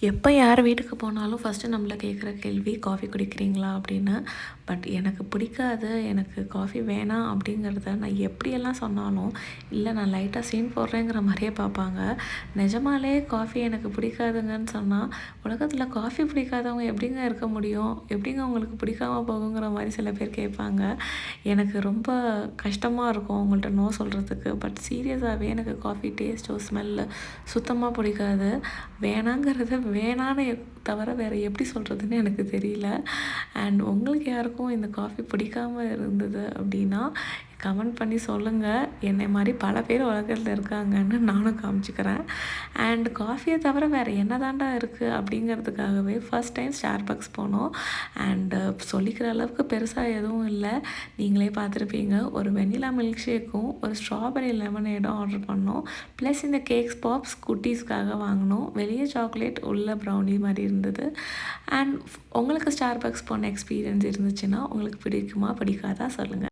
எப்போ யார் வீட்டுக்கு போனாலும் ஃபஸ்ட்டு நம்மள கேட்குற கேள்வி காஃபி குடிக்கிறீங்களா அப்படின்னு. பட் எனக்கு பிடிக்காது, எனக்கு காஃபி வேணாம் அப்படிங்கிறத நான் எப்படியெல்லாம் சொன்னாலும், இல்லை நான் லைட்டாக சீன் போடுறேங்கிற மாதிரியே பார்ப்பாங்க. நிஜமாலே காஃபி எனக்கு பிடிக்காதுங்கன்னு சொன்னால், உலகத்தில் காஃபி பிடிக்காதவங்க எப்படிங்க இருக்க முடியும்? எப்படிங்க உங்களுக்கு பிடிக்காம போகுங்கிற மாதிரி சில பேர் கேட்பாங்க. எனக்கு ரொம்ப கஷ்டமாக இருக்கும் அவங்கள்ட்ட நோ சொல்கிறதுக்கு. பட் சீரியஸாகவே எனக்கு காஃபி டேஸ்ட்டோ ஸ்மெல்லு சுத்தமாக பிடிக்காது. வேணாங்கிறத வேணான்னு தவிர வேறு எப்படி சொல்கிறதுன்னு எனக்கு தெரியல. அண்ட் உங்களுக்கு யாருக்கும் இந்த காஃபி பிடிக்காம இருந்தது அப்படின்னா கமெண்ட் பண்ணி சொல்லுங்கள். என்னை மாதிரி பல பேர் உலகத்தில் இருக்காங்கன்னு நானும் காமிச்சிக்கிறேன். அண்ட் காஃபியை தவிர வேறு என்ன தாண்டா இருக்குது அப்படிங்கிறதுக்காகவே ஃபஸ்ட் டைம் ஸ்டார்பக்ஸ் போனோம். அண்டு சொல்லிக்கிற அளவுக்கு பெருசாக எதுவும் இல்லை. நீங்களே பார்த்துருப்பீங்க. ஒரு வெண்ணிலா மில்க் ஷேக்கும் ஒரு ஸ்ட்ராபெரி லெமனேடும் ஆர்டர் பண்ணோம். ப்ளஸ் இந்த கேக்ஸ் பாப்ஸ் குட்டீஸ்க்காக வாங்கினோம். வெளியே சாக்லேட் உள்ள ப்ரௌனி மாதிரி இருந்தது. அண்ட் உங்களுக்கு ஸ்டார்பக்ஸ் போன எக்ஸ்பீரியன்ஸ் இருந்துச்சுன்னா உங்களுக்கு பிடிக்குமா பிடிக்காதா சொல்லுங்கள்.